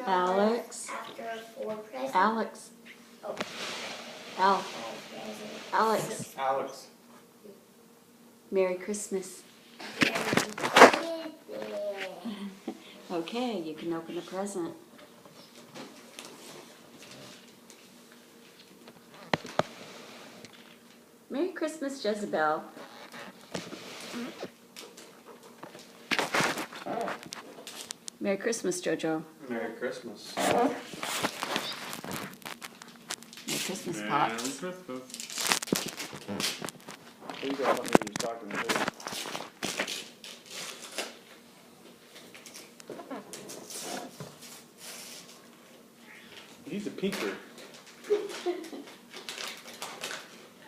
Alex. After 4 presents. Alex. Oh. Al. Present. Alex. Alex. Merry Christmas. Present. Okay, you can open the present. Merry Christmas, Jezebel. Merry Christmas, Jojo. Merry Christmas. Merry Christmas, Merry Pops. Christmas. You got something in your stocking too. He's a peeker.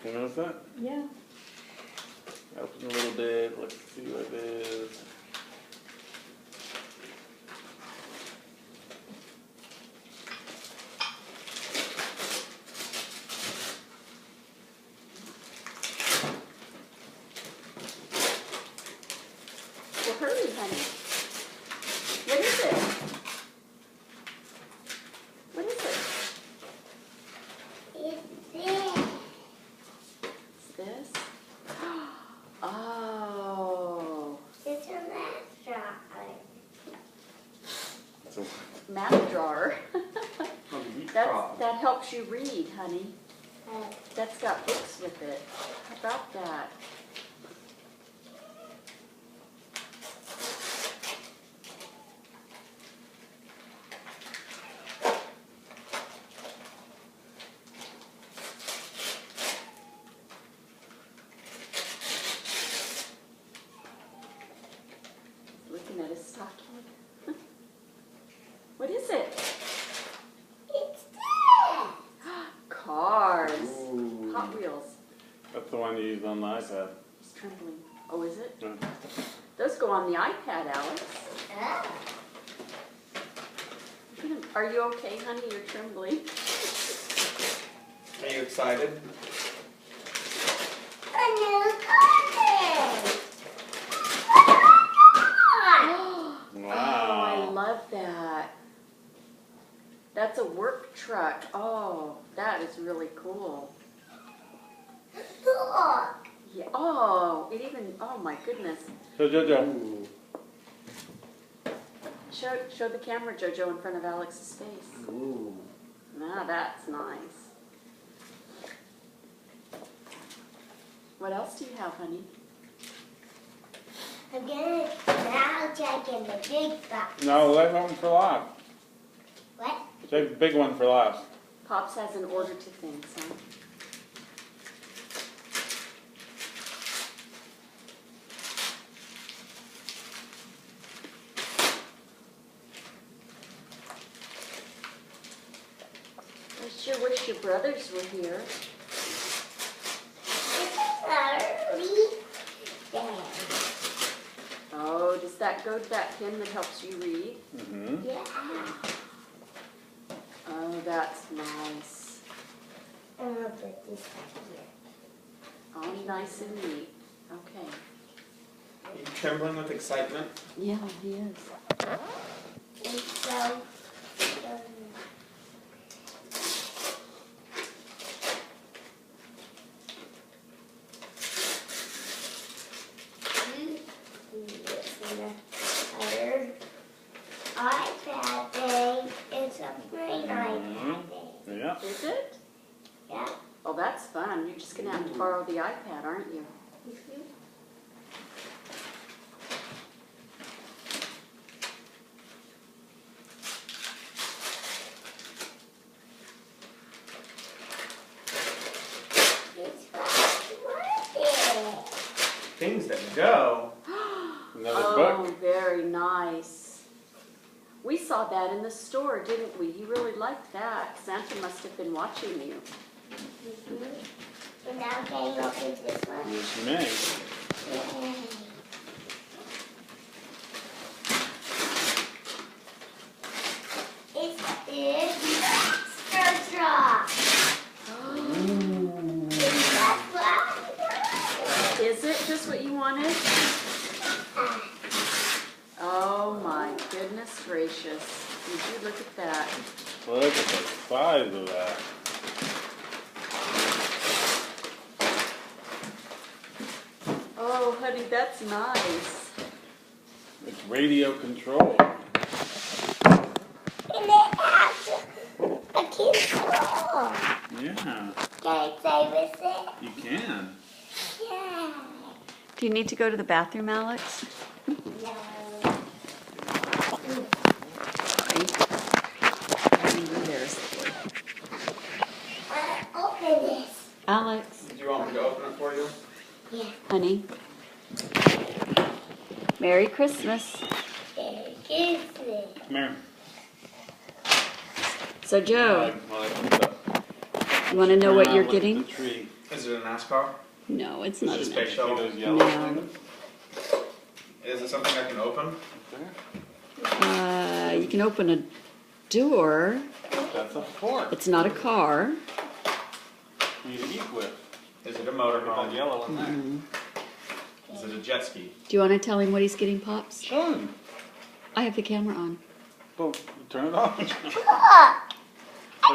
You notice that? Yeah. Open a little bit. Let's see what it is. Well, hurry, honey. What is it? What is it? It's this. It's this? Oh. It's a restaurant. It's a Math drawer. meat That prop. helps you read, honey. Uh, That's got books with it. How about that? Looking at his stocking. What is it? it's this. Cars. Ooh. Hot Wheels. That's the one you use on the iPad. It's trembling. Oh, is it? Yeah. Those go on the iPad, Alex. Oh. Are you okay, honey? You're trembling. Are you excited? A new carpet. Oh, I love that. That's a work truck. Oh, that is really cool. Look. Yeah. Oh, it even. Oh my goodness. So Jojo. Show the camera, Jojo, in front of Alex's face. Ooh. Now that's nice. What else do you have, honey? I'm gonna now check in the big box. No, let that one for last. What? Save the big one for last. Pops has an order to things, huh? I sure wish your brothers were here. Oh, does that go to that pin that helps you read? Mm-hmm. Yeah. Oh, that's nice. I'm gonna put this back here. All nice and neat. Okay. Are you trembling with excitement? Yeah, he is. And so, this in the other iPad thing. It's a green iPad thing. Yeah. Is it? Yeah. Oh, that's fun. You're just going to have to borrow the iPad, aren't you? It's working. Things that go. Another Oh, book. very nice. We saw that in the store, didn't we? You really liked that. Santa must have been watching you. And now can you open this one? Yes, you may. Yay. It's extra drop. Is that what? Is it just what you wanted? Oh my goodness gracious. Would you look at that? Look at the size of that. Oh, honey, that's nice. It's radio controlled. And it has a control. Yeah, Can I play with it? you can. Yeah. Do you need to go to the bathroom, Alex? No. Sorry. There's the board. Open this. Alex, Do you want me to open it for you? Yeah. honey. Merry Christmas. Very good. Come here. So, Joe, While I put it up. you want to know what Turn you're around, look at getting? the tree. Is it a NASCAR? No, it's Is not it a a space See shuttle? those yellow No. things? Is it something I can open? There. You can open a door. That's a fork. It's not a car. For you to eat with. Is it a Look at that motorhome? yellow in there. Mm-hmm. Is it a jet ski? Do you want to tell him what he's getting, Pops? Show him. I have the camera on. Well, turn it off. Look. I